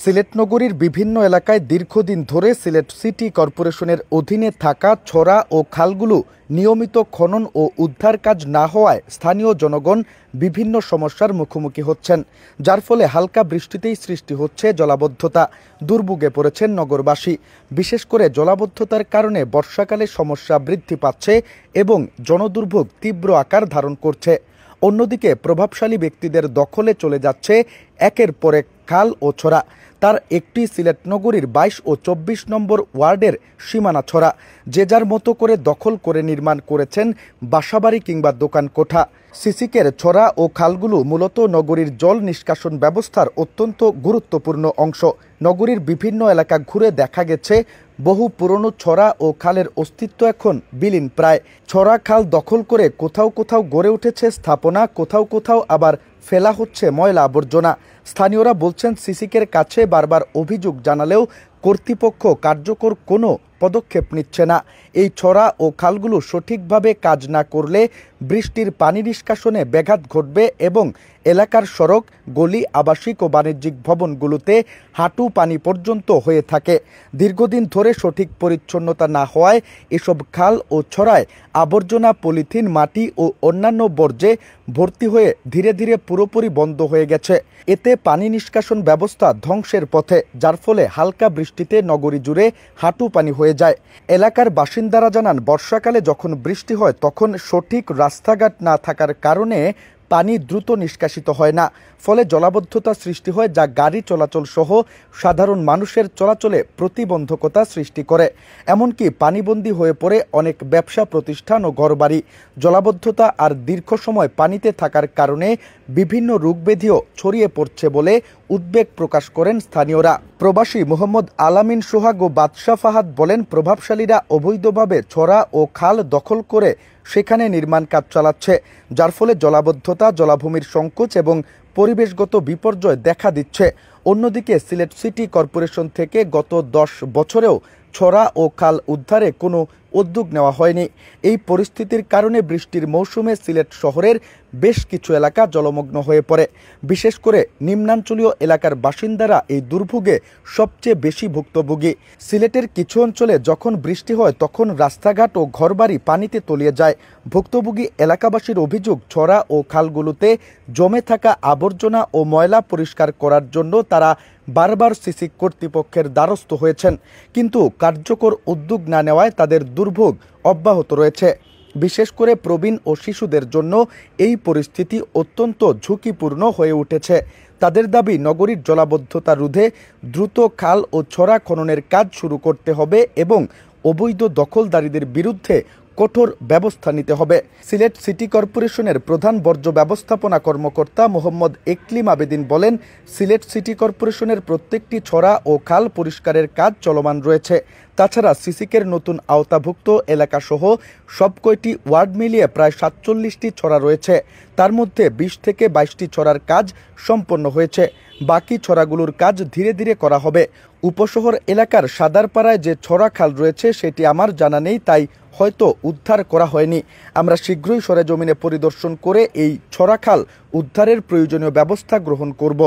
সিলেট নগরীর বিভিন্ন এলাকায় দীর্ঘদিন ধরে সিলেট সিটি কর্পোরেশনের অধীনে থাকা ছড়া ও খালগুলো নিয়মিত খনন ও উদ্ধার কাজ না হওয়ায় স্থানীয় জনগণ বিভিন্ন সমস্যার মুখোমুখি হচ্ছেন, যার ফলে হালকা বৃষ্টিতেই সৃষ্টি হচ্ছে জলাবদ্ধতা। দুর্ভোগে পড়েছেন নগরবাসী। বিশেষ করে জলাবদ্ধতার কারণে বর্ষাকালে সমস্যা বৃদ্ধি পাচ্ছে এবং জনদুর্ভোগ তীব্র আকার ধারণ করছে। অন্যদিকে প্রভাবশালী ব্যক্তিদের দখলে চলে যাচ্ছে একের পর এক খাল ও ছড়া। তার একটি সিলেট নগরীর ২২ ও ২৪ নম্বর ওয়ার্ডের সীমানা ছড়া, যে যার মতো করে দখল করে নির্মাণ করেছেন বাসাবাড়ি কিংবা দোকান কোঠা। সিসিকের ছড়া ও খালগুলো মূলত নগরীর জল নিষ্কাশন ব্যবস্থার অত্যন্ত গুরুত্বপূর্ণ অংশ। নগরীর বিভিন্ন এলাকা ঘুরে দেখা গেছে বহু পুরনো ছড়া ও খালের অস্তিত্ব এখন বিলীন প্রায়। ছড়া খাল দখল করে কোথাও কোথাও গড়ে উঠেছে স্থাপনা, কোথাও কোথাও আবার ফেলা হচ্ছে ময়লা আবর্জনা। স্থানীয়রা বলছেন, সিসিকের কাছে বারবার অভিযোগ জানালেও কর্তৃপক্ষ কার্যকর কোনো পদক্ষেপ নিচ্ছে না। এই ছড়া ও খালগুলো সঠিকভাবে কাজ না করলে বৃষ্টির পানি নিষ্কাশনে ব্যাঘাত ঘটবে এবং এলাকার সড়ক, গলি, আবাসিক ও বাণিজ্যিক ভবনগুলোতে হাঁটু পানি পর্যন্ত হয়ে থাকে। দীর্ঘদিন ধরে সঠিক পরিচ্ছন্নতা না হওয়ায় এসব খাল ও ছড়ায় আবর্জনা, পলিথিন, মাটি ও অন্যান্য বর্জ্যে ভর্তি হয়ে ধীরে ধীরে পুরোপুরি বন্ধ হয়ে গেছে। এতে পানি নিষ্কাশন ব্যবস্থা ধ্বংসের পথে, যার ফলে হালকা বৃষ্টিতে নগরী জুড়ে হাঁটু পানি হয়ে যায়। এলাকার বাসিন্দারা জানান, বর্ষাকালে যখন বৃষ্টি হয় তখন সঠিক রাস্তাঘাট না থাকার কারণে পানি দ্রুত নিষ্কাশিত হয় না, ফলে জলাবদ্ধতা সৃষ্টি হয়, যা গাড়ি চলাচল সহ সাধারণ মানুষের চলাচলে প্রতিবন্ধকতা সৃষ্টি করে। এমনকি পানিবন্দী হয়ে পড়ে অনেক ব্যবসা প্রতিষ্ঠান ও ঘরবাড়ি। জলাবদ্ধতা আর দীর্ঘ সময় পানিতে থাকার কারণে বিভিন্ন রোগব্যাধিও ছড়িয়ে পড়ছে বলে উদ্বেগ প্রকাশ করেন স্থানীয়রা। প্রবাসী মোহাম্মদ আলামিন সোহাগ ও বাদশা ফাহাদ বলেন, প্রভাবশালীরা অবৈধভাবে ছড়া ও খাল দখল করে সেখানে নির্মাণ কাজ চালাচ্ছে, যার ফলে জলাবদ্ধতা, জলাভূমির সংকোচ এবং পরিবেশগত বিপর্যয় দেখা দিচ্ছে। অন্যদিকে সিলেট সিটি কর্পোরেশন থেকে গত ১০ বছরেও ছড়া ও খাল উদ্ধারে কোনো উদ্যোগ নেওয়া হয়নি। এই পরিস্থিতির কারণে বৃষ্টির মৌসুমে সিলেট শহরের বেশ কিছু এলাকা জলমগ্ন হয়ে পড়ে। বিশেষ করে নিম্নাঞ্চলীয় এলাকার বাসিন্দারা এই দুর্ভোগে সবচেয়ে বেশি ভুক্তভোগী। সিলেটের কিছু অঞ্চলে যখন বৃষ্টি হয় তখন রাস্তাঘাট ও ঘরবাড়ি পানিতে তলিয়ে যায়। ভুক্তভোগী এলাকাবাসীর অভিযোগ, ছড়া ও খালগুলোতে জমে থাকা আবর্জনা ও ময়লা পরিষ্কার করার জন্য তারা বারবার সিসি কর্তৃপক্ষের দ্বারস্থ হয়েছেন, কিন্তু কার্যকর উদ্যোগ না নেওয়ায় তাদের দুর্ভোগ অব্যাহত রয়েছে। বিশেষ করে প্রবীণ ও শিশুদের জন্য এই পরিস্থিতি অত্যন্ত ঝুঁকিপূর্ণ হয়ে উঠেছে। তাদের দাবি, নগরীর জলাবদ্ধতা রোধে দ্রুত খাল ও ছড়া খননের কাজ শুরু করতে হবে এবং অবৈধ দখলদারীদের বিরুদ্ধে কঠোর ব্যবস্থা নিতে হবে। সিলেট সিটি কর্পোরেশনের প্রধান বর্জ্য ব্যবস্থাপনা কর্মকর্তা মোহাম্মদ একলিম আবেদিন বলেন, সিলেট সিটি কর্পোরেশনের প্রত্যেকটি ছড়া ও খাল পরিষ্কারের কাজ চলমান রয়েছে। তাছাড়া সিসিকের নতুন আওতাভুক্ত এলাকাসহ সবকয়টি ওয়ার্ড মিলিয়ে প্রায় ৪৭টি ছড়া রয়েছে। তার মধ্যে ২০ থেকে ২২টি ছড়ার কাজ সম্পন্ন হয়েছে। বাকি ছড়াগুলোর কাজ ধীরে ধীরে করা হবে। উপশহর এলাকার সাদারপাড়ায় যে ছড়া খাল রয়েছে সেটি আমার জানা নেই, তাই হয়তো উদ্ধার করা হয়নি। আমরা শীঘ্রই সরেজমিনে পরিদর্শন করে এই ছড়া খাল উদ্ধারের প্রয়োজনীয় ব্যবস্থা গ্রহণ করব।